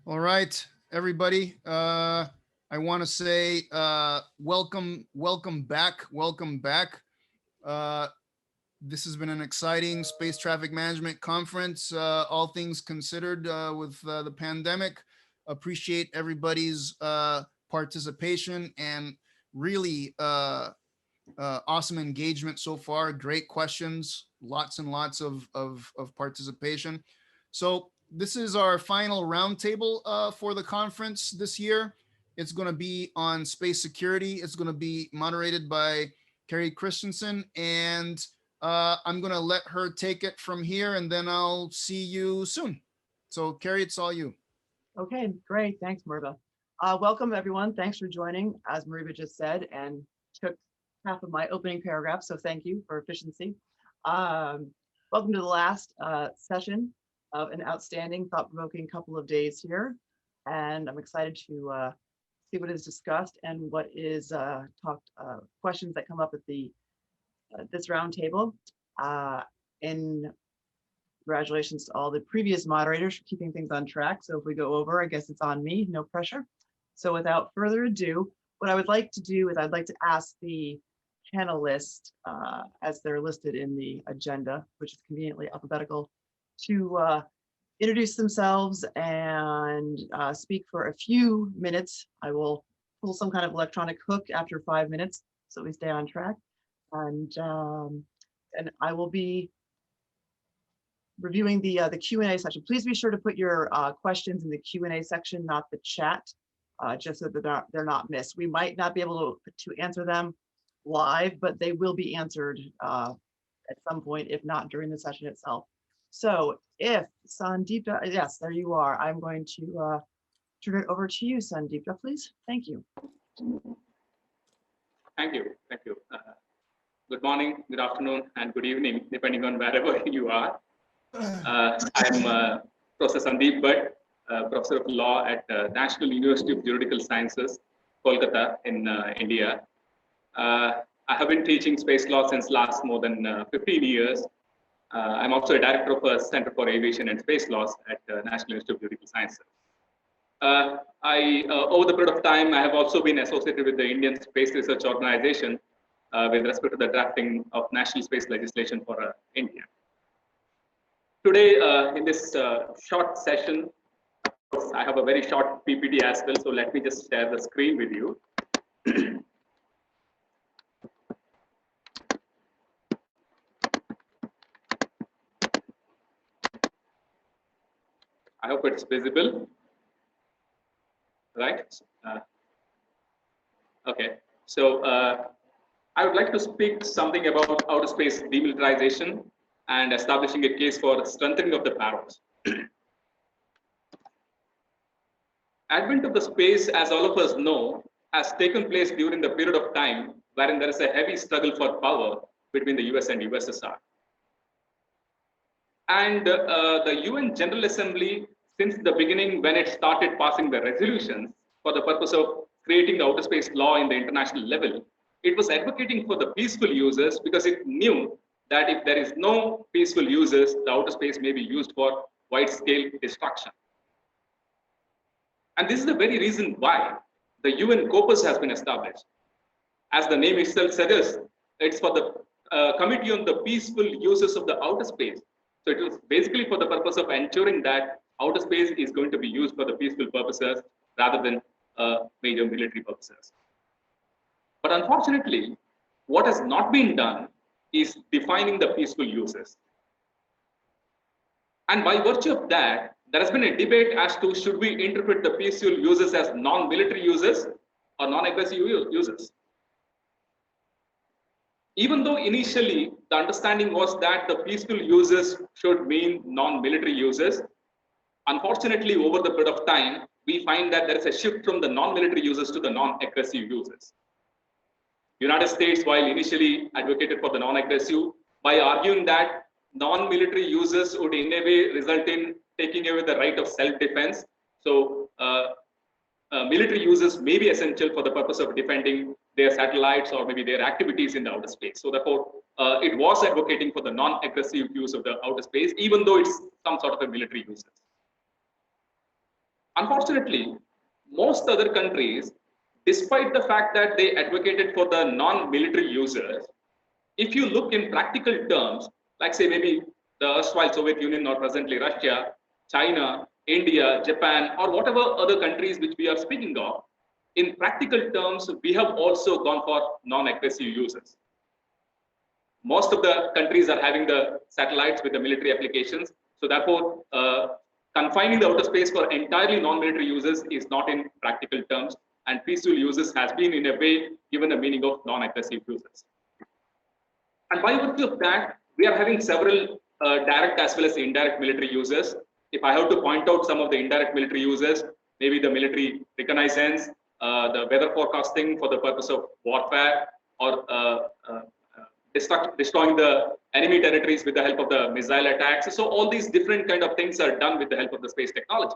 All right, everybody. I want to say welcome back. Uh, this has been an exciting space traffic management conference. All things considered, with the pandemic, appreciate everybody's participation and really awesome engagement so far. Great questions, lots and lots of participation. So this is our final roundtable for the conference this year. It's going to be on space security. It's going to be moderated by Carrie Christensen, and I'm going to let her take it from here, and then I'll see you soon. So Carrie, it's all you. Okay, great. Thanks, Mariva. Welcome, everyone. Thanks for joining, as Mariva just said, and took half of my opening paragraph, so thank you for efficiency. Welcome to the last session of an outstanding, thought-provoking couple of days here, and I'm excited to see what is discussed and what is questions that come up at the this roundtable. And congratulations to all the previous moderators for keeping things on track. So if we go over, I guess it's on me, no pressure. So without further ado, what I would like to do is I'd like to ask the panelists, as they're listed in the agenda, which is conveniently alphabetical, to introduce themselves and speak for a few minutes. I will pull some kind of electronic hook after 5 minutes so we stay on track. And I will be reviewing the Q&A section. Please be sure to put your questions in the Q&A section, not the chat, just so that they're not missed. We might not be able to answer them live, but they will be answered at some point, if not during the session itself. So if Sandeepa, yes, there you are. I'm going to turn it over to you, Sandeepa, please. Thank you. Thank you. Good morning, good afternoon, and good evening, depending on wherever you are. I'm Professor Sandeepa Bhat, Professor of Law at National University of Juridical Sciences, Kolkata in India. I have been teaching space law since last more than 15 years. I'm also a director of a Center for Aviation and Space Laws at National Institute of Juridical Sciences. Over the period of time, I have also been associated with the Indian Space Research Organization with respect to the drafting of national space legislation for India. Today, in this short session, I have a very short PPT as well, so let me just share the screen with you. I hope it's visible, right? Okay, so I would like to speak something about outer space demilitarization and establishing a case for strengthening of the powers. Advent of the space, as all of us know, has taken place during the period of time wherein there is a heavy struggle for power between the US and USSR. And the UN General Assembly, since the beginning when it started passing the resolutions for the purpose of creating the outer space law in the international level, it was advocating for the peaceful users because it knew that if there is no peaceful users, the outer space may be used for wide-scale destruction. And this is the very reason why the UN Corpus has been established. As the name itself suggests, it's for the Committee on the Peaceful Uses of the Outer Space. So it was basically for the purpose of ensuring that outer space is going to be used for the peaceful purposes rather than major military purposes. But unfortunately, what has not been done is defining the peaceful uses. And by virtue of that, there has been a debate as to should we interpret the peaceful uses as non-military uses or non-aggressive uses. Even though initially the understanding was that the peaceful uses should mean non-military uses, unfortunately over the period of time, we find that there is a shift from the non-military uses to the non-aggressive uses. United States, while initially advocated for the non-aggressive, by arguing that non-military uses would in a way result in taking away the right of self-defense. So military uses may be essential for the purpose of defending their satellites or maybe their activities in the outer space. So therefore, it was advocating for the non-aggressive use of the outer space, even though it's some sort of a military use. Unfortunately, most other countries, despite the fact that they advocated for the non-military users, if you look in practical terms, like say maybe the erstwhile Soviet Union or presently Russia, China, India, Japan, or whatever other countries which we are speaking of, in practical terms, we have also gone for non-aggressive users. Most of the countries are having the satellites with the military applications. So therefore, confining the outer space for entirely non-military users is not in practical terms, and peaceful users has been in a way given a meaning of non-aggressive users. And by virtue of that, we are having several direct as well as indirect military users. If I have to point out some of the indirect military users, maybe the military reconnaissance, the weather forecasting for the purpose of warfare, or destroying the enemy territories with the help of the missile attacks. So all these different kind of things are done with the help of the space technology.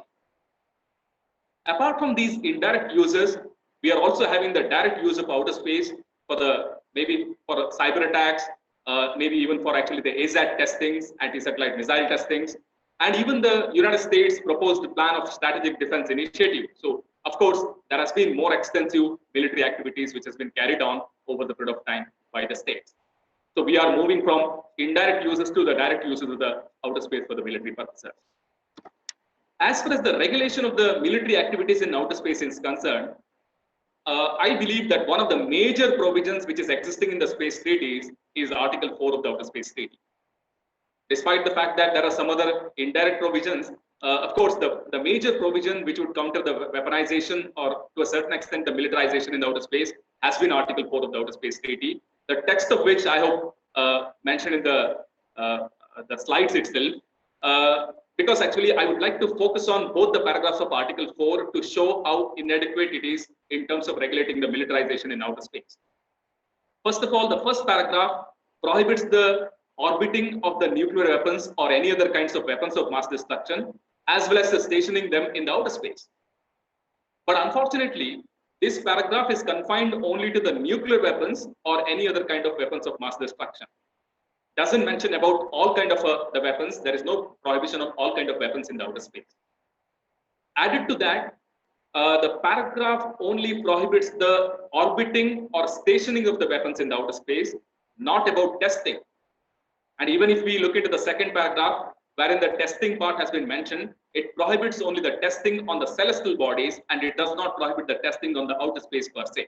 Apart from these indirect users, we are also having the direct use of outer space for the maybe for cyber attacks, maybe even for actually the ASAT testings, anti-satellite missile testings, and even the United States proposed plan of strategic defense initiative. So of course, there has been more extensive military activities which has been carried on over the period of time by the states. So we are moving from indirect users to the direct users of the outer space for the military purposes. As far as the regulation of the military activities in outer space is concerned, I believe that one of the major provisions which is existing in the space treaties is Article 4 of the Outer Space Treaty. Despite the fact that there are some other indirect provisions, of course, the major provision which would counter the weaponization or to a certain extent the militarization in the outer space has been Article 4 of the Outer Space Treaty, the text of which I hope mentioned in the slides itself, because actually I would like to focus on both the paragraphs of Article 4 to show how inadequate it is in terms of regulating the militarization in outer space. First of all, the first paragraph prohibits the orbiting of the nuclear weapons or any other kinds of weapons of mass destruction, as well as stationing them in the outer space. But unfortunately, this paragraph is confined only to the nuclear weapons or any other kind of weapons of mass destruction. Doesn't mention about all kind of the weapons. There is no prohibition of all kind of weapons in the outer space. Added to that, the paragraph only prohibits the orbiting or stationing of the weapons in the outer space, not about testing. And even if we look into the second paragraph, wherein the testing part has been mentioned, it prohibits only the testing on the celestial bodies, and it does not prohibit the testing on the outer space per se.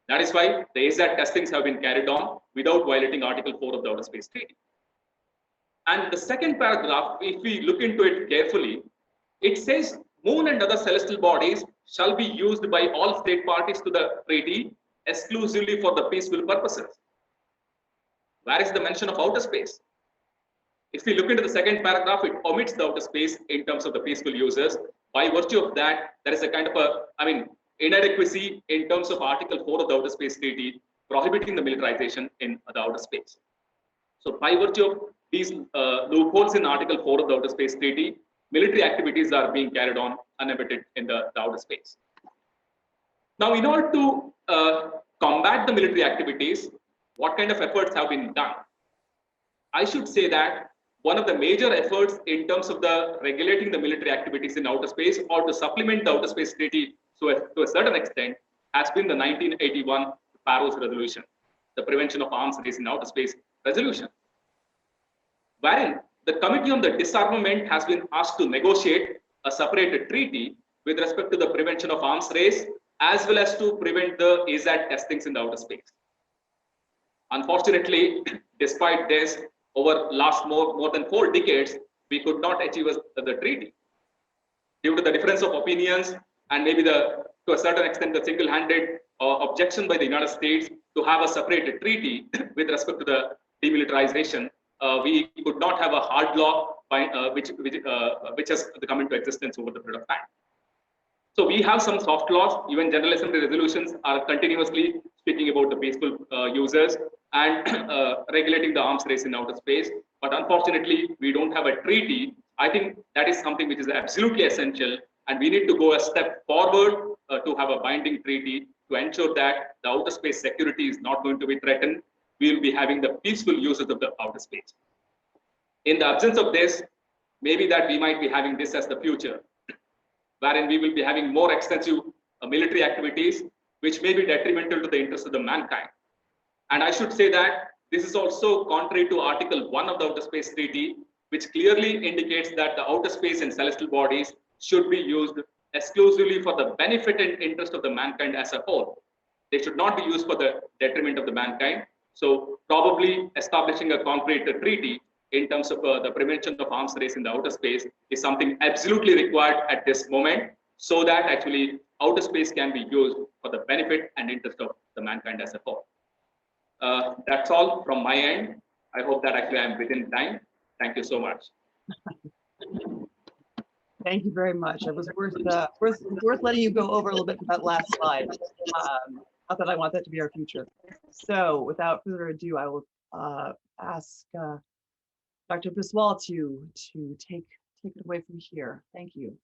That is why the ASAT testings have been carried on without violating Article 4 of the Outer Space Treaty. And the second paragraph, if we look into it carefully, it says moon and other celestial bodies shall be used by all state parties to the treaty exclusively for the peaceful purposes. Where is the mention of outer space? If we look into the second paragraph, it omits the outer space in terms of the peaceful users. By virtue of that, there is a kind of inadequacy in terms of Article 4 of the Outer Space Treaty prohibiting the militarization in the outer space. So by virtue of these loopholes in Article 4 of the Outer Space Treaty, military activities are being carried on unabated in the outer space. Now, in order to combat the military activities, what kind of efforts have been done? I should say that one of the major efforts in terms of the regulating the military activities in outer space or to supplement the Outer Space Treaty to a certain extent has been the 1981 Paris Resolution, the Prevention of Arms Race in Outer Space Resolution, wherein the Committee on the Disarmament has been asked to negotiate a separate treaty with respect to the prevention of arms race as well as to prevent the ASAT testings in the outer space. Unfortunately, despite this, over last more than 4 decades, we could not achieve the treaty due to the difference of opinions and maybe to a certain extent the single-handed objection by the United States to have a separate treaty with respect to the demilitarization. We could not have a hard law which has come into existence over the period of time. So we have some soft laws. Even General Assembly resolutions are continuously speaking about the peaceful users and regulating the arms race in outer space. But unfortunately, we don't have a treaty. I think that is something which is absolutely essential, and we need to go a step forward to have a binding treaty to ensure that the outer space security is not going to be threatened. We will be having the peaceful users of the outer space. In the absence of this, maybe that we might be having this as the future. wherein we will be having more extensive military activities, which may be detrimental to the interest of the mankind. And I should say that this is also contrary to Article 1 of the Outer Space Treaty, which clearly indicates that the outer space and celestial bodies should be used exclusively for the benefit and interest of the mankind as a whole. They should not be used for the detriment of the mankind. So probably establishing a concrete treaty in terms of the prevention of arms race in the outer space is something absolutely required at this moment, so that actually outer space can be used for the benefit and interest of the mankind as a whole. That's all from my end. I hope that actually I'm within time. Thank you so much. Thank you very much. It was worth letting you go over a little bit for that last slide. Not that I want that to be our future. So without further ado, I will ask Dr. Biswal to take it away from here. Thank you.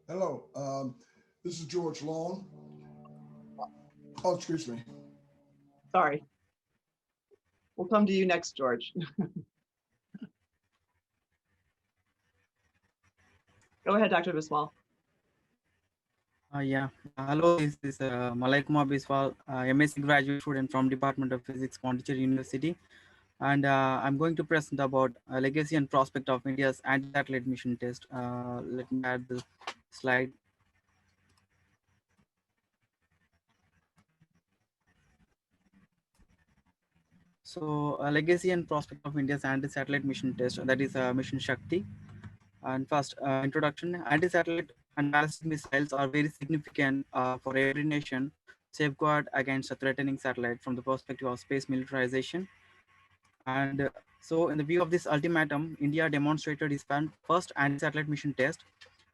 Hello, this is George Long. Oh, excuse me. Sorry. We'll come to you next, George. Go ahead, Dr. Biswal. Yeah. Hello, this is Malaya Kumar Biswal, MSc graduate student from Department of Physics, Pondicherry University. And I'm going to present about legacy and prospect of India's anti-satellite mission test. Let me add the slide. So legacy and prospect of India's anti-satellite mission test, that is Mission Shakti. And first, introduction. Anti-satellite and ballistic missiles are very significant for every nation to safeguard against a threatening satellite from the perspective of space militarization. And so in the view of this ultimatum, India demonstrated its first anti-satellite mission test,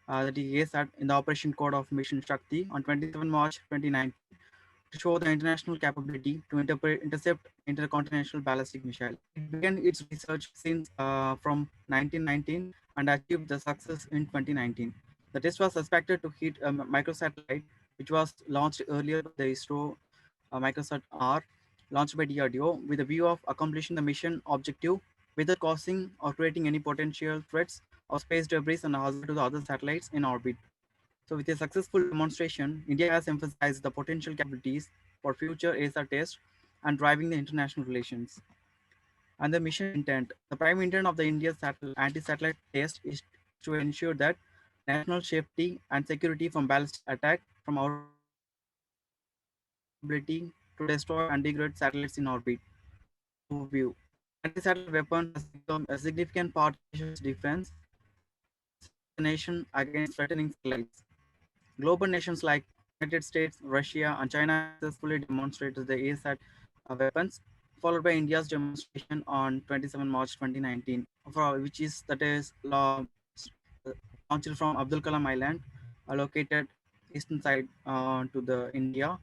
that is ASAT, in the Operation Code of Mission Shakti on 27 March 2019, to show the international capability to intercept intercontinental ballistic missile. It began its research since from 1919 and achieved the success in 2019. The test was suspected to hit a microsatellite, which was launched earlier by the ISRO Microsat R, launched by DRDO, with the view of accomplishing the mission objective without causing or creating any potential threats or space debris and hazard to the other satellites in orbit. So with a successful demonstration, India has emphasized the potential capabilities for future ASAT tests and driving the international relations. And the mission intent. The prime intent of the India's anti-satellite test is to ensure that national safety and security from ballistic attack from outer space and ensure the capability to destroy and degrade satellites in orbit. Overview. Anti-satellite weapons has become a significant part of nation's defense to safeguard the nation against threatening satellites. Global nations like United States, Russia, and China have successfully demonstrated the ASAT weapons, followed by India's demonstration on 27 March 2019, which is launched from Abdul Kalam Island, located eastern side to the India.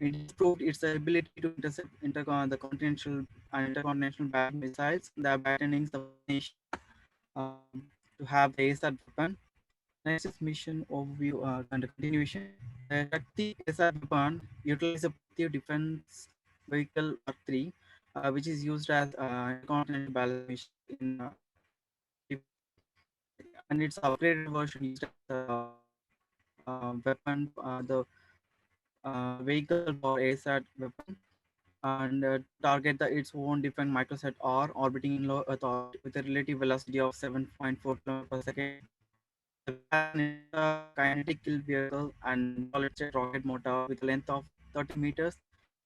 India has proved its ability to intercept the continental and intercontinental ballistic missiles, thereby turning the first nation to have the ASAT weapon. Next is mission overview and continuation. The Shakti ASAT weapon utilizes a Parathiv defense vehicle Mark 3, which is used as intercontinental ballistic missile in defense, and its upgraded version used as weapon, the vehicle for ASAT weapon, and to target its own different microsat R orbiting in low Earth orbit with a relative velocity of 7.4 km per second. The vehicle has an kinetic kill vehicle and solid state rocket motor with a length of 30 meters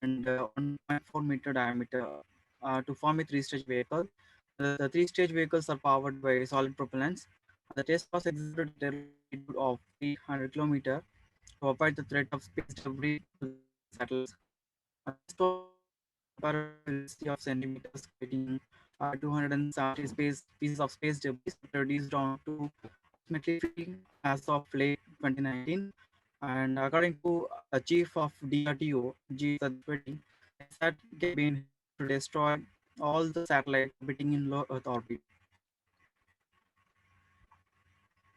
and 1.4 meter diameter to form a three-stage vehicle. The three-stage vehicles are powered by solid propellants. The test was executed at a low altitude of 300 kilometers to avoid the threat of space debris to the neighboring satellites. The test was carried out with a comparative velocity of centimeters, creating 270 pieces of space debris produced down to ultimately free as of late 2019. And according to the chief of DRDO, G. Sadhvedi, the ASAT can be used to destroy all the satellites orbiting in low Earth orbit.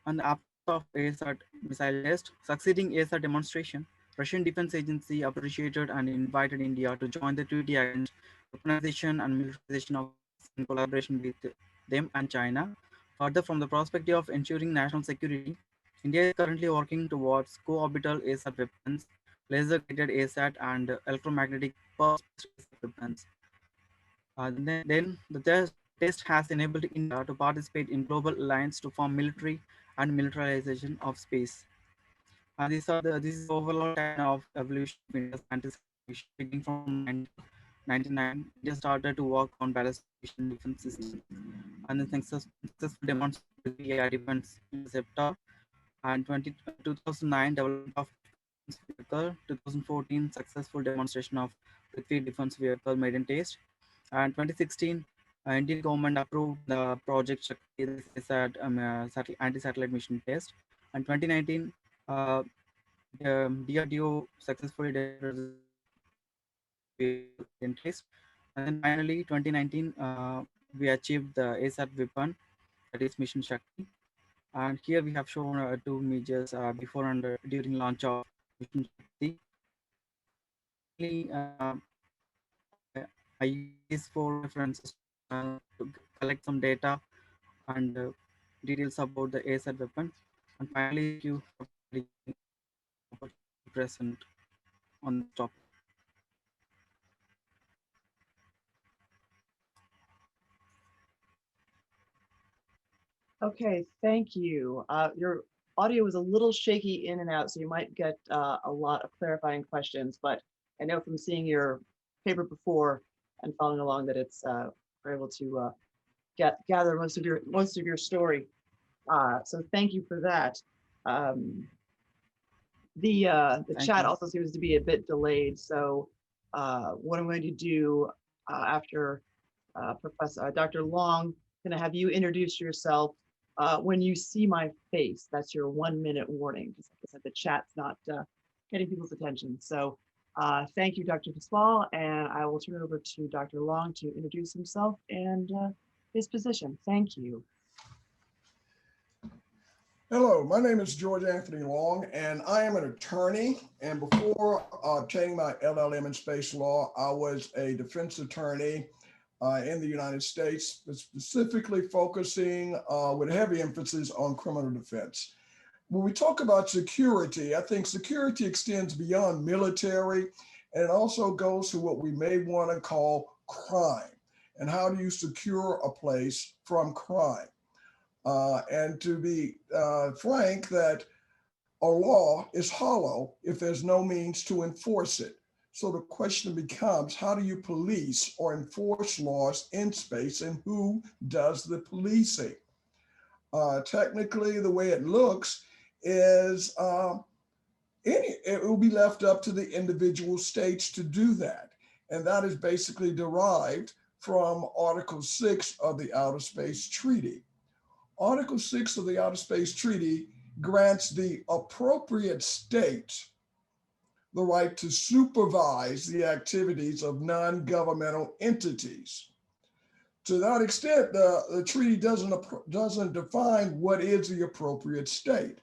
And the aftermath of ASAT missile test, succeeding ASAT demonstration Russian Defense Agency appreciated and invited India to join the treaty against weaponization and militarization of space in collaboration with them and China. Further, from the perspective of ensuring national security, India is currently working towards co-orbital ASAT weapons, laser-guided ASAT, and electromagnetic pulse ASAT weapons. Then the test has enabled India to participate in global alliance to form military and militarization of space. This is the overall timeline of evolution of India's anti-satellite mission. Beginning from 1999, India started to work on ballistic mission defense systems, and then successful demonstration with the air defense interceptor, and 2009 development of defense vehicle, 2014 successful demonstration of Prithvi defense vehicle maiden test, and 2016 Indian government approved the project Shakti, that is anti-satellite mission test, and 2019 uh, the DRDO successfully delivered the defense vehicle maiden test, and then finally 2019 we achieved the ASAT weapon, that is mission Shakti. And here we have shown two images before and during launch of mission Shakti. Mainly, I use these four references to collect some data and details about the ASAT weapon. And finally, thank you for providing me the opportunity to present on this topic. Okay, thank you. Your audio was a little shaky in and out, so you might get a lot of clarifying questions, but I know from seeing your paper before and following along that it's we're able to gather most of your story. So thank you for that. The Thank chat you. also seems to be a bit delayed, so what I'm going to do after Professor Dr. Long, going to have you introduce yourself. When you see my face, that's your 1 minute warning, because like I said, the chat's not getting people's attention. So thank you, Dr. Biswal, and I will turn it over to Dr. Long to introduce himself and his position. Thank you. Hello, my name is George Anthony Long, and I am an attorney. And before obtaining my LLM in space law, I was a defense attorney in the United States, specifically focusing with heavy emphasis on criminal defense. When we talk about security, I think security extends beyond military, and it also goes to what we may want to call crime. And how do you secure a place from crime? And to be frank, that a law is hollow if there's no means to enforce it. So the question becomes, how do you police or enforce laws in space, and who does the policing? Technically, the way it looks is it will be left up to the individual states to do that. And that is basically derived from Article 6 of the Outer Space Treaty. Article 6 of the Outer Space Treaty grants the appropriate state the right to supervise the activities of non-governmental entities. To that extent, the treaty doesn't define what is the appropriate state.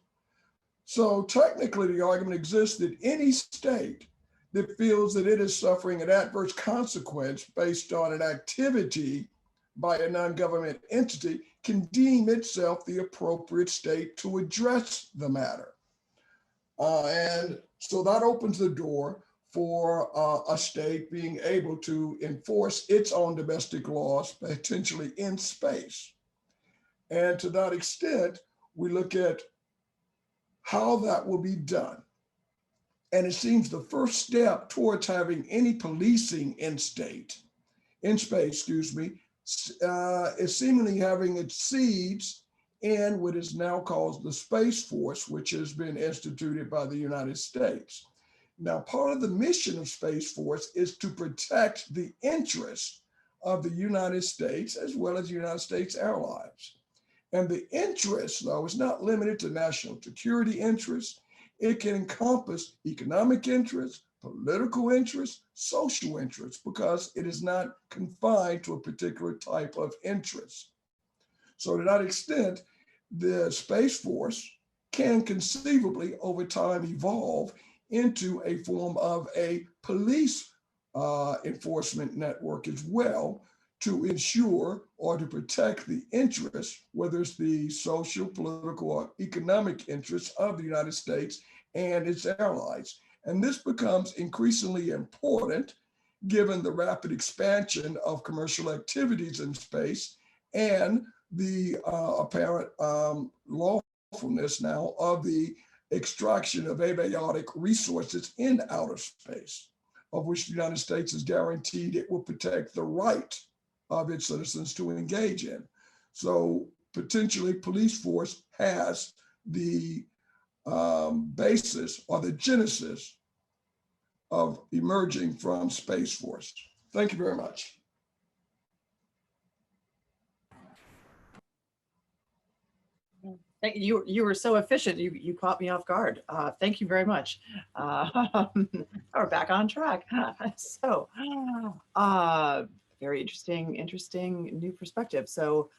So technically, the argument exists that any state that feels that it is suffering an adverse consequence based on an activity by a non-government entity can deem itself the appropriate state to address the matter. And so that opens the door for a state being able to enforce its own domestic laws, potentially in space. And to that extent, we look at how that will be done. And it seems the first step towards having any policing in space, is seemingly having its seeds in what is now called the Space Force, which has been instituted by the United States. Now, part of the mission of Space Force is to protect the interests of the United States as well as United States allies. And the interest, though, is not limited to national security interests. It can encompass economic interests, political interests, social interests, because it is not confined to a particular type of interest. So to that extent, the Space Force can conceivably over time evolve into a form of a police enforcement network as well, to ensure or to protect the interests, whether it's the social, political, or economic interests of the United States and its allies. And this becomes increasingly important given the rapid expansion of commercial activities in space and the apparent lawfulness now of the extraction of abiotic resources in outer space, of which the United States is guaranteed it will protect the right of its citizens to engage in. So potentially police force has the basis or the genesis of emerging from Space Force. Thank you very much. You were so efficient. You caught me off guard. Thank you very much. We're back on track. So, very interesting new perspective. So,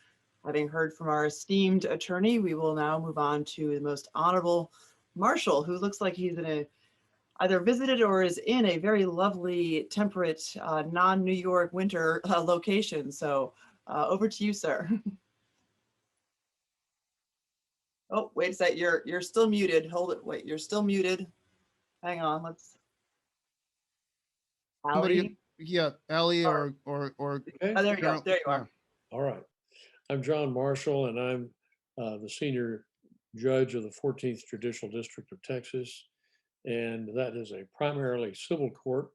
having heard from our esteemed attorney, we will now move on to the most honorable Marshall, who looks like he's in a either visited or is in a very lovely, temperate, non-New York winter location. So, over to you, sir. Oh, wait a sec, you're still muted. Hold it, wait, you're still muted. Hang on, let's. Somebody, Allie? yeah, Allie Oh. or Okay. Oh, there you go, there you are. All right. I'm John Marshall, and I'm the senior judge of the 14th Judicial District of Texas. And that is a primarily civil court.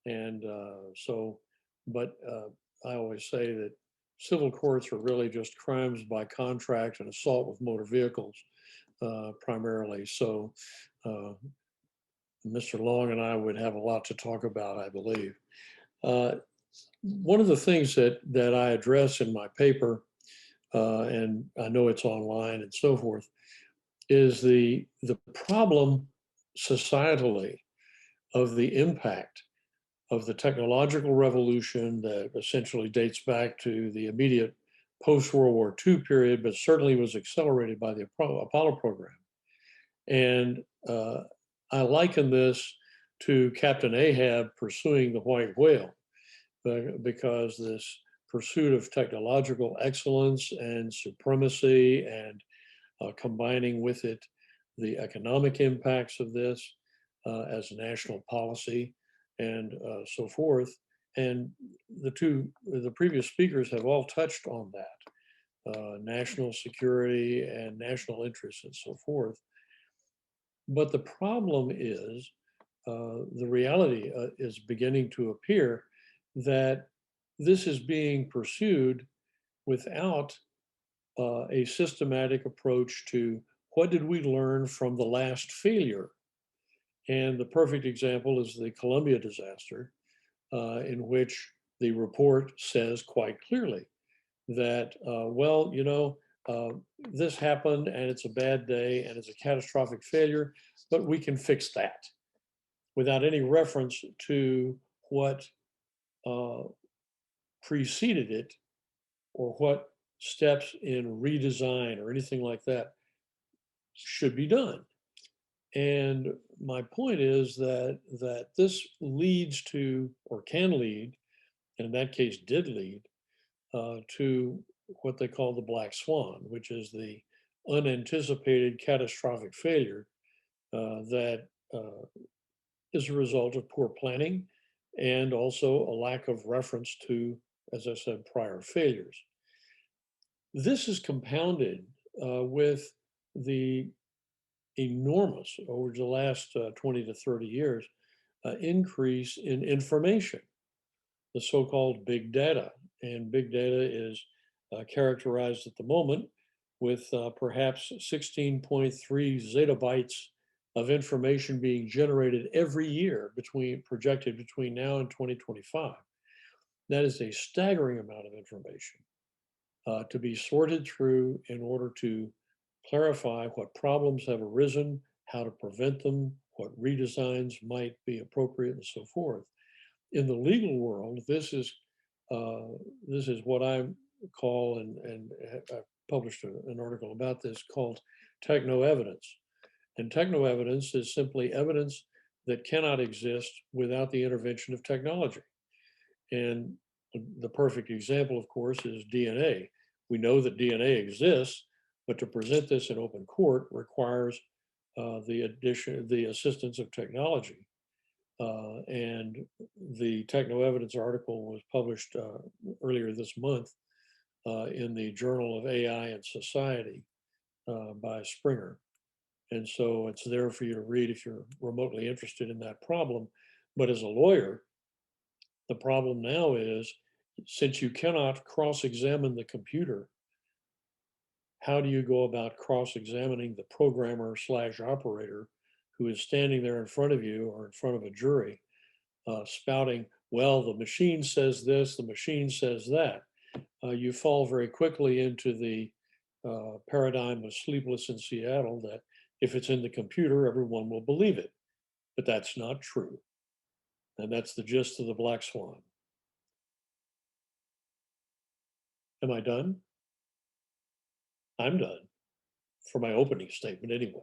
And but I always say that civil courts are really just crimes by contract and assault with motor vehicles primarily. So Mr. Long and I would have a lot to talk about, I believe. One of the things that I address in my paper, and I know it's online and so forth, is the problem societally of the impact of the technological revolution that essentially dates back to the immediate post-World War II period, but certainly was accelerated by the Apollo program. And I liken this to Captain Ahab pursuing the white whale, because this pursuit of technological excellence and supremacy and combining with it the economic impacts of this as national policy and so forth. And the previous speakers have all touched on that, national security and national interests and so forth. But the problem is, the reality is beginning to appear that this is being pursued without a systematic approach to what did we learn from the last failure. And the perfect example is the Columbia disaster, in which the report says quite clearly that, well, you know, this happened and it's a bad day and it's a catastrophic failure, but we can fix that, without any reference to what preceded it or what steps in redesign or anything like that should be done. And my point is that this leads to, or can lead, and in that case did lead, to what they call the black swan, which is the unanticipated catastrophic failure that is a result of poor planning and also a lack of reference to, as I said, prior failures. This is compounded with the enormous, over the last 20 to 30 years, increase in information, the so-called big data. And big data is characterized at the moment with perhaps 16.3 zettabytes of information being generated every year projected between now and 2025. That is a staggering amount of information to be sorted through in order to clarify what problems have arisen, how to prevent them, what redesigns might be appropriate, and so forth. In the legal world, this is what I call, and I published an article about this, called techno-evidence. And techno-evidence is simply evidence that cannot exist without the intervention of technology. And the perfect example, of course, is DNA. We know that DNA exists, but to present this in open court requires the assistance of technology. And the Techno Evidence article was published earlier this month in the Journal of AI and Society by Springer. And so it's there for you to read if you're remotely interested in that problem. But as a lawyer, the problem now is, since you cannot cross-examine the computer, how do you go about cross-examining the programmer / operator who is standing there in front of you or in front of a jury spouting, well, the machine says this, the machine says that? You fall very quickly into the paradigm of Sleepless in Seattle, that if it's in the computer, everyone will believe it. But that's not true. And that's the gist of the Black Swan. Am I done? I'm done for my opening statement anyway.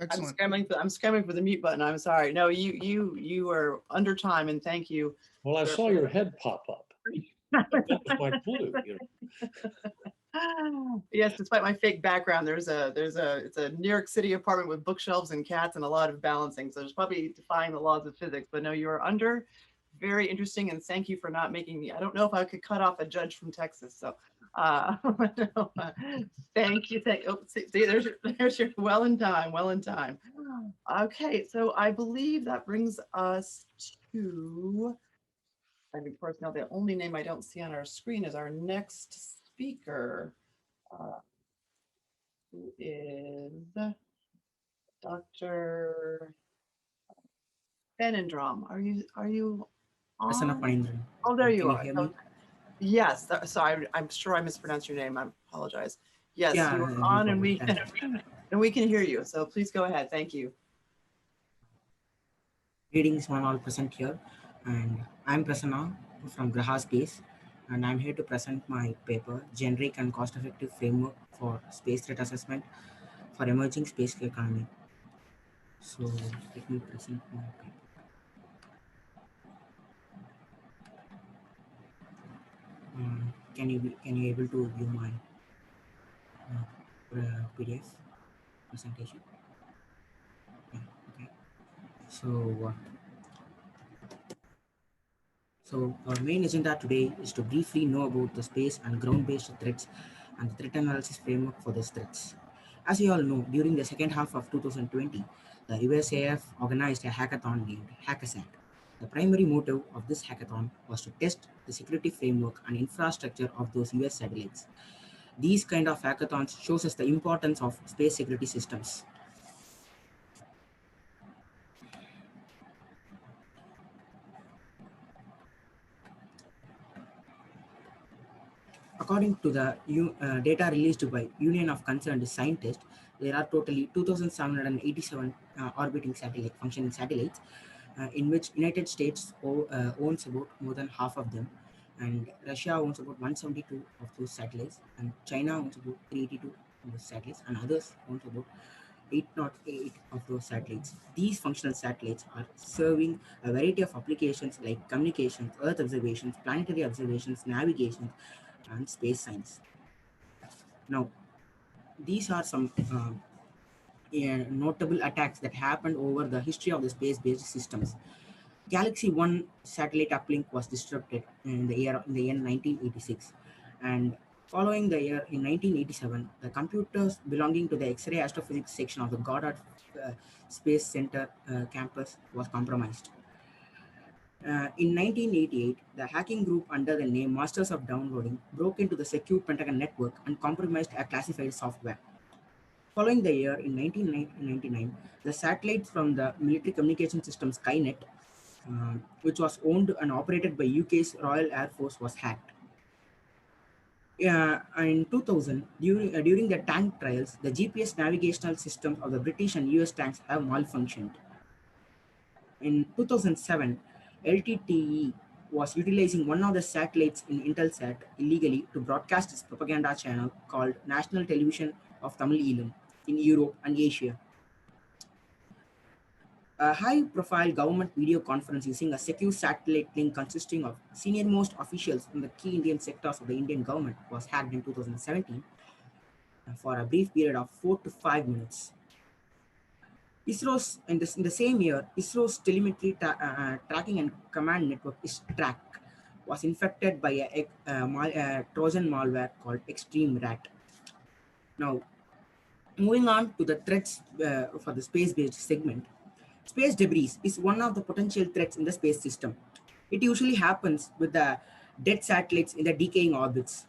Excellent. I'm scrambling for the mute button. I'm sorry. No, you are under time, and thank you. Well, I sir, saw for your that. head pop up. That was my clue. You know. Yes, despite my fake background, it's a New York City apartment with bookshelves and cats and a lot of balancing. So there's probably defying the laws of physics. But no, you are under. Very interesting, and thank you for not making me. I don't know if I could cut off a judge from Texas. So, no, thank you. See, there's your well in time. Well in time. Okay, so I believe that brings us to. I mean, of course, now the only name I don't see on our screen is our next speaker, who is Dr. Phanindran. Are you Prasanna on? Phanindran. Oh, there you Can you are. hear Oh, me? yes. So I'm sure I mispronounced your name. I apologize. Yes, Yeah, you are no on, and problem. Thank you. we can hear you. So please go ahead. Thank you. Greetings, one all present here, and I'm Prasanna from Graha Space, and I'm here to present my paper, Generic and Cost-Effective Framework for Space Threat Assessment for Emerging Space Economy. So let me present my paper. Can you able to view my PDF presentation? Yeah, okay. So our main agenda today is to briefly know about the space and ground-based threats and the threat analysis framework for those threats. As you all know, during the second half of 2020, the USAF organized a hackathon named Hackasat. The primary motive of this hackathon was to test the security framework and infrastructure of those US satellites. These kind of hackathons shows us the importance of space security systems. According to the data released by Union of Concerned Scientists, there are totally 2,787 orbiting functioning satellites, in which United States owns about more than half of them, and Russia owns about 172 of those satellites, and China owns about 382 of those satellites, and others owns about 808 of those satellites. These functional satellites are serving a variety of applications like communications, Earth observations, planetary observations, navigation, and space science. Now, these are some notable attacks that happened over the history of the space-based systems. Galaxy 1 satellite uplink was disrupted in the year 1986, and following the year in 1987, the computers belonging to the X-ray astrophysics section of the Goddard Space Center campus was compromised. In 1988, the hacking group under the name Masters of Downloading broke into the secure Pentagon network and compromised a classified software. Following the year in 1999, the satellite from the military communication system Skynet, which was owned and operated by UK's Royal Air Force, was hacked. In 2000, during the tank trials, the GPS navigational systems of the British and US tanks have malfunctioned. In 2007, LTTE was utilizing one of the satellites in Intelsat illegally to broadcast its propaganda channel called National Television of Tamil Eelam in Europe and Asia. A high-profile government video conference using a secure satellite link consisting of senior-most officials from the key Indian sectors of the Indian government was hacked in 2017 for a brief period of 4 to 5 minutes. ISRO's, in the same year, ISRO's telemetry tracking and command network ISTRAC was infected by a Trojan malware called Extreme Rat. Now, moving on to the threats for the space-based segment. Space debris is one of the potential threats in the space system. It usually happens with the dead satellites in the decaying orbits.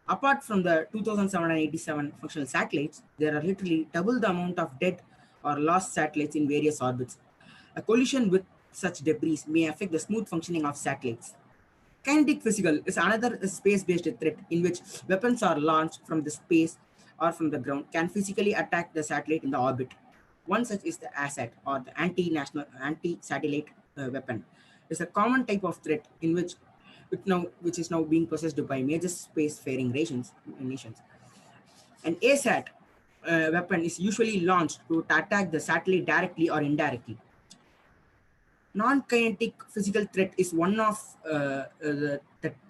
Apart from the 2,787 functional satellites, there are literally double the amount of dead or lost satellites in various orbits. A collision with such debris may affect the smooth functioning of satellites. Kinetic physical is another space-based threat in which weapons are launched from the space or from the ground can physically attack the satellite in the orbit. One such is the ASAT, or the anti-satellite weapon. It's a common type of threat in which is now being possessed by major spacefaring nations. An ASAT weapon is usually launched to attack the satellite directly or indirectly. Non-kinetic physical threat is one of the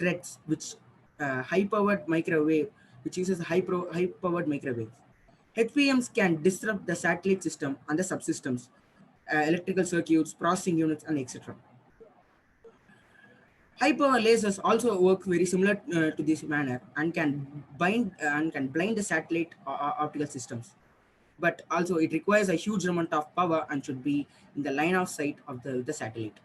threats which high-powered microwave, which uses high-powered microwave. HPMs can disrupt the satellite system and the subsystems, electrical circuits, processing units, and etc. High-power lasers also work very similar to this manner and can blind the satellite optical systems. But also it requires a huge amount of power and should be in the line of sight of the satellite.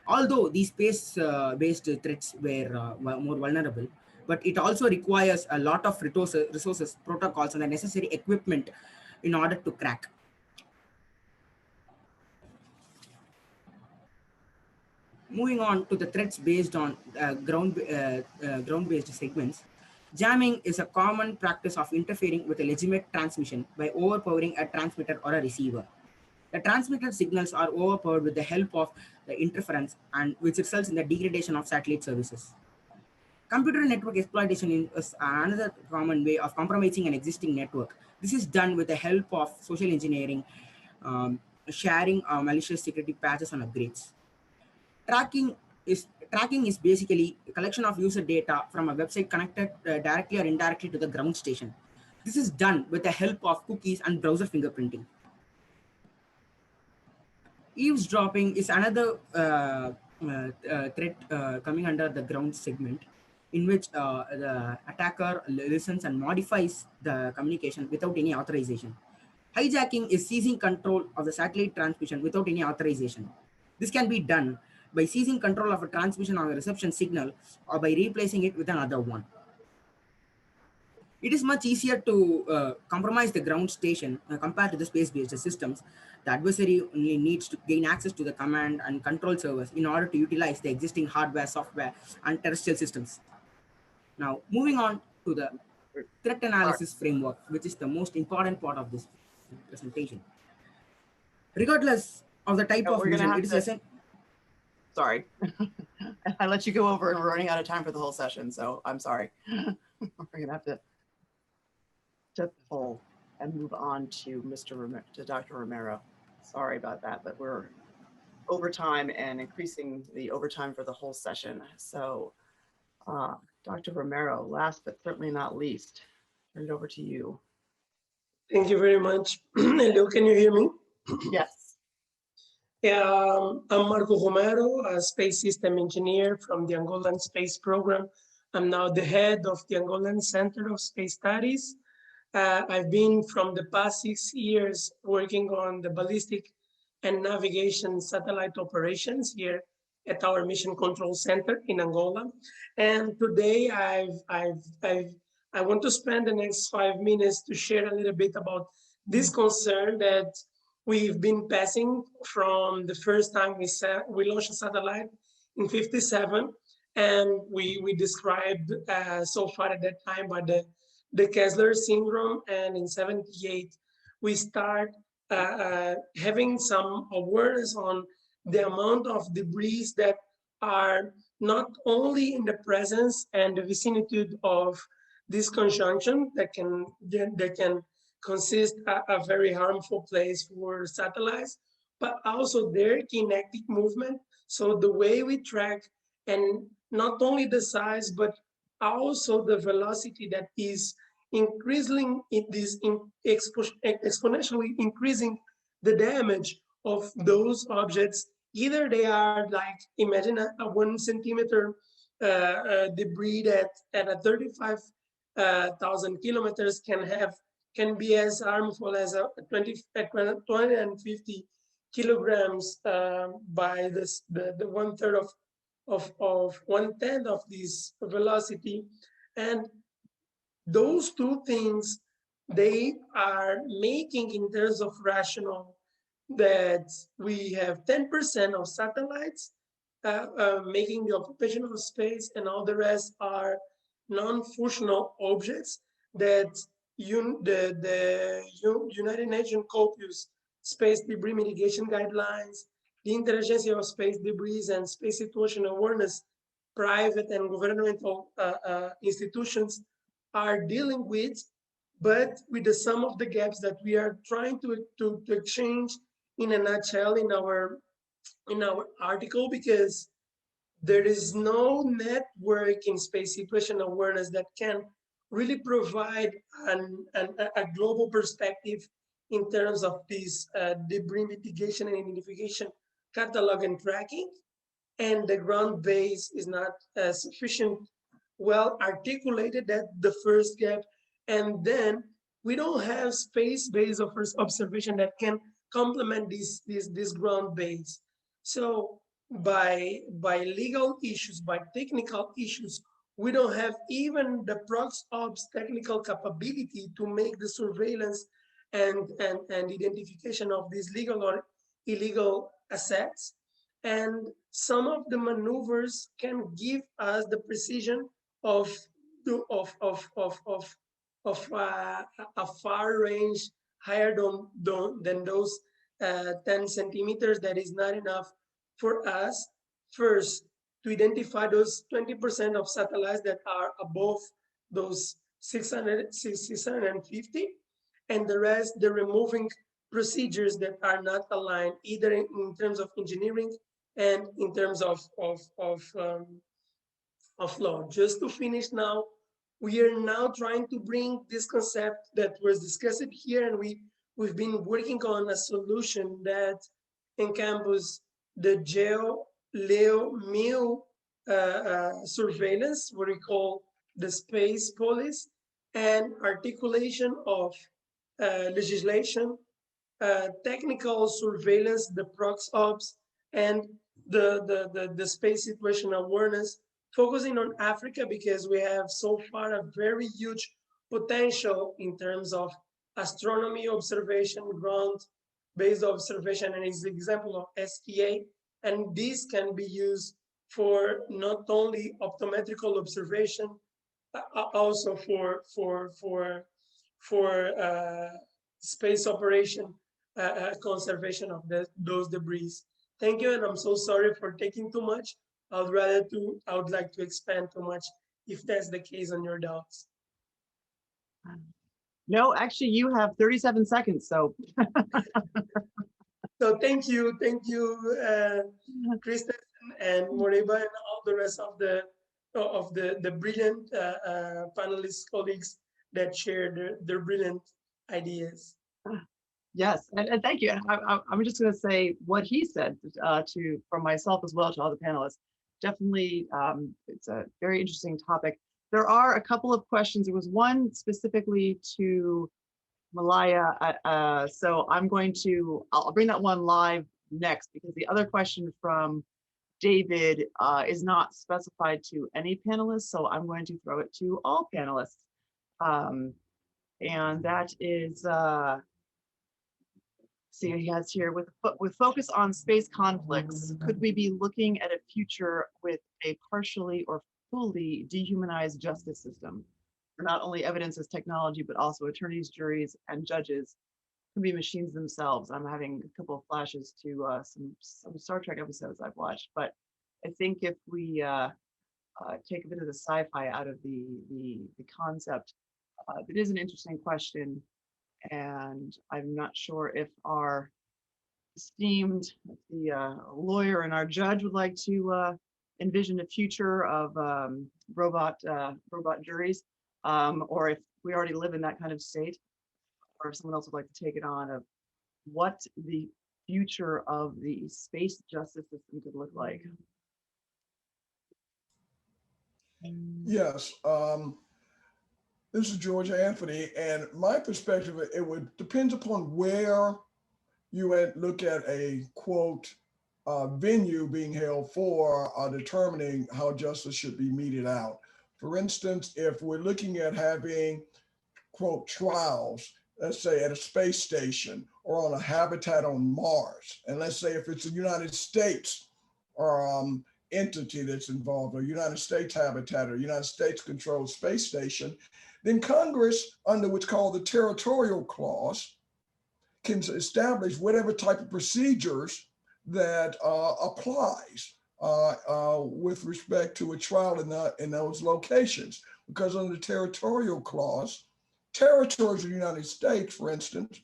Although these space-based threats were more vulnerable, but it also requires a lot of resources, protocols, and the necessary equipment in order to crack. Moving on to the threats based on ground-based segments, jamming is a common practice of interfering with a legitimate transmission by overpowering a transmitter or a receiver. The transmitted signals are overpowered with the help of the interference, and which results in the degradation of satellite services. Computer network exploitation is another common way of compromising an existing network. This is done with the help of social engineering, sharing malicious security patches and upgrades. Tracking is basically a collection of user data from a website connected directly or indirectly to the ground station. This is done with the help of cookies and browser fingerprinting. Eavesdropping is another threat coming under the ground segment, in which the attacker listens and modifies the communication without any authorization. Hijacking is seizing control of the satellite transmission without any authorization. This can be done by seizing control of a transmission or a reception signal, or by replacing it with another one. It is much easier to compromise the ground station compared to the space-based systems. The adversary only needs to gain access to the command and control servers in order to utilize the existing hardware, software, and terrestrial systems. Now, moving on to the threat analysis framework, which is the most important part of this presentation. Regardless of the type of mission, it is essential. Sorry. I let you go over and we're running out of time for the whole session, so I'm sorry. We're going to have to shut the poll and move on to Dr. Romero. Sorry about that, but we're over time and increasing the overtime for the whole session. So Dr. Romero, last but certainly not least, turn it over to you. Thank you very much. Hello, can you hear me? Yes. Yeah, I'm Marco Romero, a space system engineer from the Angolan Space Program. I'm now the head of the Angolan Center of Space Studies. I've been from the past 6 years working on the ballistic and navigation satellite operations here at our Mission Control Center in Angola. And today I want to spend the next 5 minutes to share a little bit about this concern that we've been passing from the first time we launched a satellite in 57, and we described so far at that time by the Kessler syndrome, and in 78 we start having some awareness on the amount of debris that are not only in the presence and the vicinity of this conjunction that can consist a very harmful place for satellites, but also their kinetic movement. So the way we track, and not only the size, but also the velocity that is increasing, exponentially increasing the damage of those objects. Either they are like, imagine a 1 centimeter debris that at a 35,000 kilometers can be as harmful as a 250 kilograms by the 1/3 of 1/10 of this velocity. And those two things, they are making in terms of rational that we have 10% of satellites making the occupation of space, and all the rest are non-functional objects that the United Nations Copious Space Debris Mitigation Guidelines, the Interagency of Space Debris and Space Situation Awareness, private and governmental institutions are dealing with, but with the sum of the gaps that we are trying to exchange in a nutshell in our article, because there is no network in space situation awareness that can really provide a global perspective in terms of this debris mitigation and identification, catalog and tracking. And the ground base is not sufficient, well articulated. That the first gap. And then we don't have space-based observation that can complement this ground base. So by legal issues, by technical issues, we don't have even the prox ops technical capability to make the surveillance and identification of these legal or illegal assets. And some of the maneuvers can give us the precision of a far range higher than those 10 centimeters. That is not enough for us first to identify those 20% of satellites that are above those 650, and the rest, the removing procedures that are not aligned either in terms of engineering and in terms of law. Just to finish now, we are now trying to bring this concept that was discussed here, and we've been working on a solution that encompasses the GEO, LEO, MEO surveillance, what we call the space police, and articulation of legislation, technical surveillance, the prox ops, and the space situation awareness, focusing on Africa because we have so far a very huge potential in terms of astronomy observation, ground-based observation, and is the example of STA. And this can be used for not only optometrical observation, also for space operation, conservation of those debris. Thank you, and I'm so sorry for taking too much. I would like to expand too much if that's the case on your doubts. No, actually, you have 37 seconds. So, so thank you, Christensen and Moreba and all the rest of the brilliant panelist colleagues that shared their brilliant ideas. Yes, and thank you. And I'm just going to say what he said for myself as well to all the panelists. Definitely, it's a very interesting topic. There are a couple of questions. There was one specifically to Malaya. So I'll bring that one live next, because the other question from David is not specified to any panelists. So I'm going to throw it to all panelists. And that is, see, he has here, with focus on space conflicts, could we be looking at a future with a partially or fully dehumanized justice system, where not only evidence as technology, but also attorneys, juries, and judges can be machines themselves? I'm having a couple of flashes to some Star Trek episodes I've watched, but I think if we take a bit of the sci-fi out of the concept, it is an interesting question. And I'm not sure if our esteemed lawyer and our judge would like to envision a future of robot juries, or if we already live in that kind of state, or if someone else would like to take it on, of what the future of the space justice system could look like. Yes, this is George Anthony, and my perspective, it would depend upon where you would look at a quote venue being held for determining how justice should be meted out. For instance, if we're looking at having quote trials, let's say at a space station or on a habitat on Mars, and let's say if it's a United States entity that's involved, or United States habitat or United States controlled space station, then Congress, under what's called the territorial clause, can establish whatever type of procedures that applies with respect to a trial in those locations. Because under the territorial clause, territories of the United States, for instance,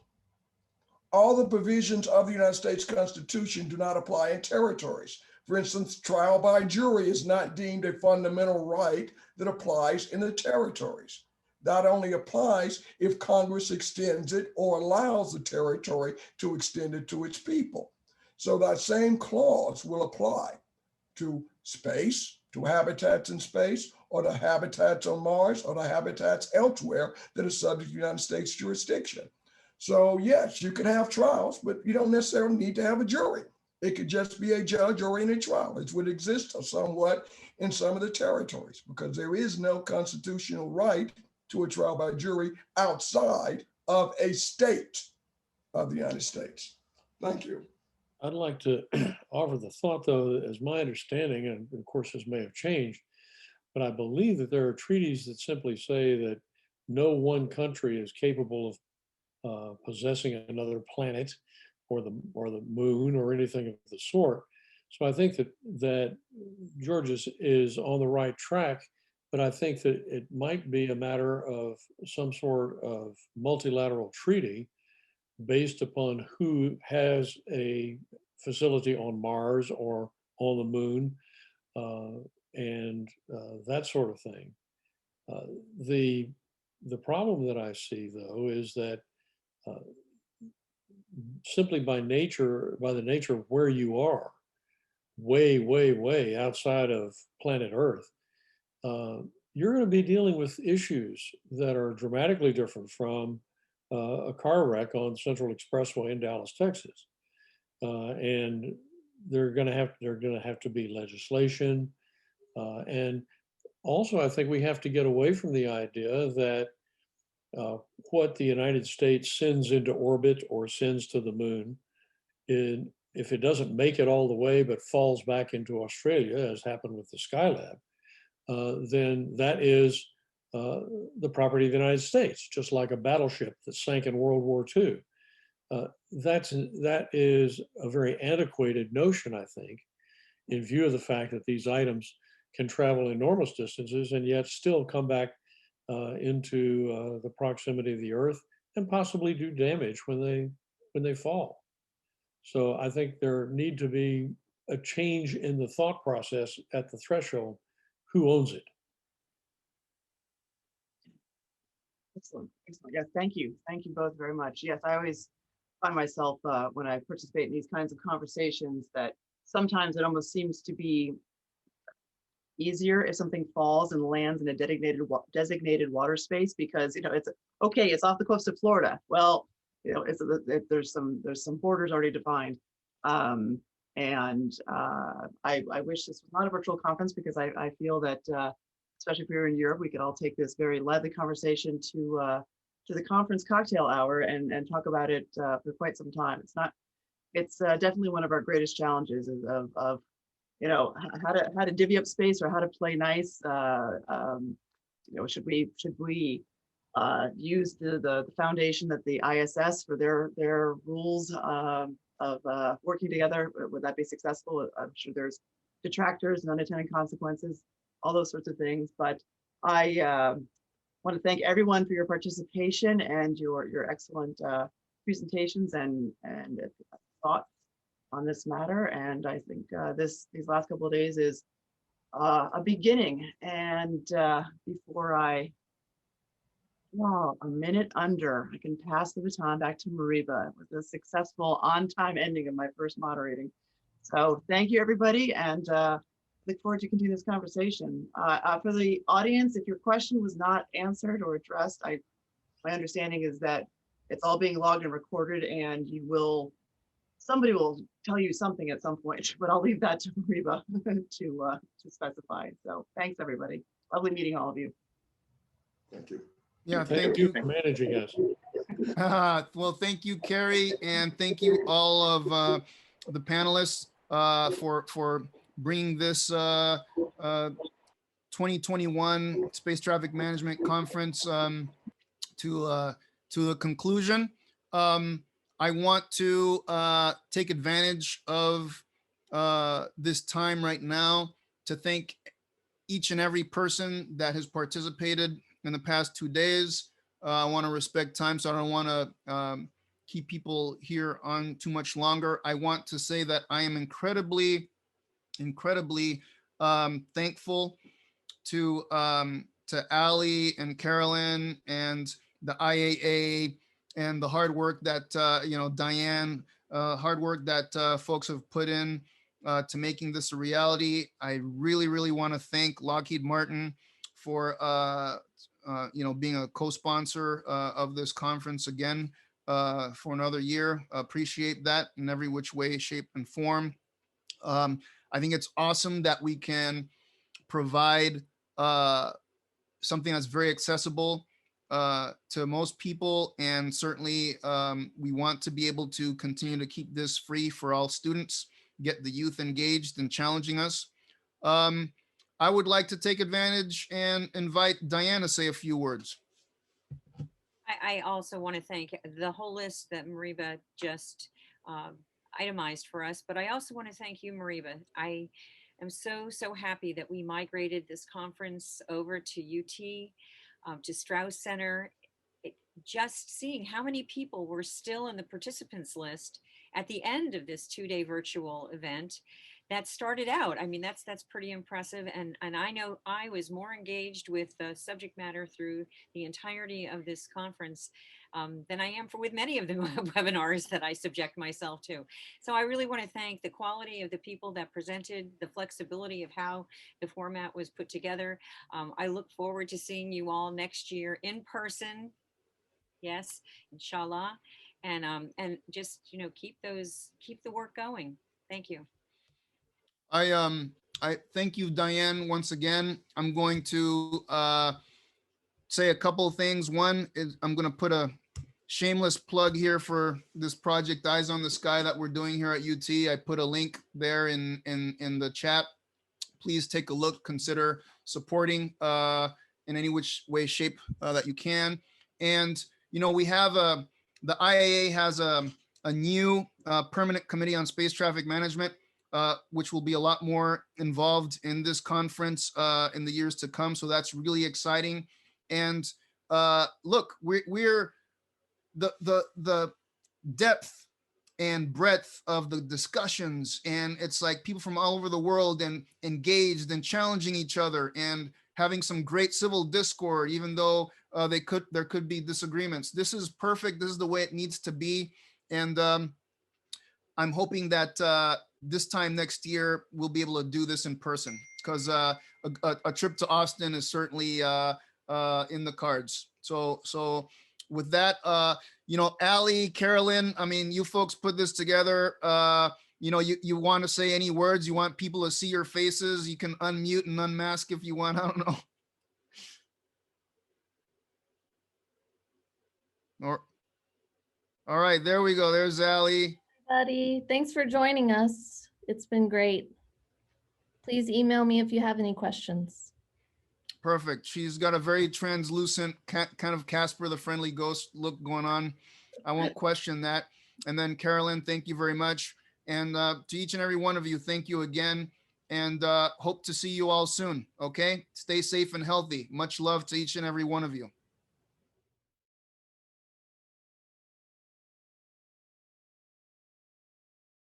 all the provisions of the United States Constitution do not apply in territories. For instance, trial by jury is not deemed a fundamental right that applies in the territories. That only applies if Congress extends it or allows the territory to extend it to its people. So that same clause will apply to space, to habitats in space, or to habitats on Mars, or to habitats elsewhere that are subject to United States jurisdiction. So yes, you can have trials, but you don't necessarily need to have a jury. It could just be a judge or in a trial. It would exist somewhat in some of the territories because there is no constitutional right to a trial by jury outside of a state of the United States. Thank you. I'd like to offer the thought, though, as my understanding, and of course this may have changed, but I believe that there are treaties that simply say that no one country is capable of possessing another planet or the moon or anything of the sort. So I think that George is on the right track, but I think that it might be a matter of some sort of multilateral treaty based upon who has a facility on Mars or on the moon, and that sort of thing. The problem that I see, though, is that simply by the nature of where you are, way, way, way outside of planet Earth, you're going to be dealing with issues that are dramatically different from a car wreck on Central Expressway in Dallas, Texas, and they're going to have to be legislation, and also I think we have to get away from the idea that what the United States sends into orbit or sends to the moon, if it doesn't make it all the way but falls back into Australia, as happened with the Skylab, then that is the property of the United States, just like a battleship that sank in World War II. That is a very antiquated notion, I think, in view of the fact that these items can travel enormous distances and yet still come back into the proximity of the Earth and possibly do damage when they fall. So I think there need to be a change in the thought process at the threshold. Who owns it? Excellent. Excellent. Yes, thank you. Thank you both very much. Yes, I always find myself when I participate in these kinds of conversations that sometimes it almost seems to be easier if something falls and lands in a designated water space, because it's okay, it's off the coast of Florida. Well, there's some borders already defined. I wish this was not a virtual conference, because I feel that especially if we were in Europe, we could all take this very lively conversation to the conference cocktail hour and talk about it for quite some time. It's definitely one of our greatest challenges of how to divvy up space, or how to play nice. Should we use the foundation that the ISS for their rules of working together? Would that be successful? I'm sure there's detractors and unintended consequences, all those sorts of things. But I want to thank everyone for your participation and your excellent presentations and thoughts on this matter. And I think these last couple of days is a beginning. And before a minute under, I can pass the baton back to Mariba with a successful on-time ending of my first moderating. So thank you, everybody, and look forward to continuing this conversation. For the audience, if your question was not answered or addressed, my understanding is that it's all being logged and recorded, and somebody will tell you something at some point, but I'll leave that to Mariba to specify. So thanks, everybody. Lovely meeting all of you. Thank you. Yeah, Thank you for managing us. Well, thank you, Carrie, and thank you all of the panelists for bringing this 2021 Space Traffic Management Conference to a conclusion. I want to take advantage of this time right now to thank each and every person that has participated in the past 2 days. I want to respect time, so I don't want to keep people here on too much longer. I want to say that I am incredibly thankful to Ali and Carolyn and the IAA and the hard work that Diane, hard work that folks have put in to making this a reality. I really want to thank Lockheed Martin for being a co-sponsor of this conference again for another year. Appreciate that in every which way, shape, and form. I think it's awesome that we can provide something that's very accessible to most people, and certainly we want to be able to continue to keep this free for all students, get the youth engaged and challenging us. I would like to take advantage and invite Diane to say a few words. I also want to thank the whole list that Mariba just itemized for us, but I also want to thank you, Mariba. I am so happy that we migrated this conference over to UT, to Strauss Center. Just seeing how many people were still in the participants list at the end of this 2-day virtual event that started out. I mean, that's pretty impressive. And I know I was more engaged with the subject matter through the entirety of this conference than I am with many of the webinars that I subject myself to. So I really want to thank the quality of the people that presented, the flexibility of how the format was put together. I look forward to seeing you all next year in person. Yes, inshallah. And just, keep the work going. Thank you. I thank you, Diane, once again. I'm going to say a couple of things. One is I'm going to put a shameless plug here for this project Eyes on the Sky that we're doing here at UT. I put a link there in the chat. Please take a look, consider supporting in any which way, shape that you can. And, we have the IAA has a new permanent committee on space traffic management, which will be a lot more involved in this conference in the years to come. So that's really exciting. And look, we're the depth and breadth of the discussions, and it's like people from all over the world and engaged and challenging each other and having some great civil discord, even though there could be disagreements. This is perfect. This is the way it needs to be. And I'm hoping that this time next year, we'll be able to do this in person, because a trip to Austin is certainly in the cards. So with that, Ali, Carolyn, I mean, you folks put this together. You want to say any words? You want people to see your faces? You can unmute and unmask if you want. I don't know. All right, there we go. There's Ali. Everybody, thanks for joining us. It's been great. Please email me if you have any questions. Perfect. She's got a very translucent kind of Casper the Friendly Ghost look going on. I won't question that. And then Carolyn, thank you very much. And to each and every one of you, thank you again. And hope to see you all soon. Okay? Stay safe and healthy. Much love to each and every one of you.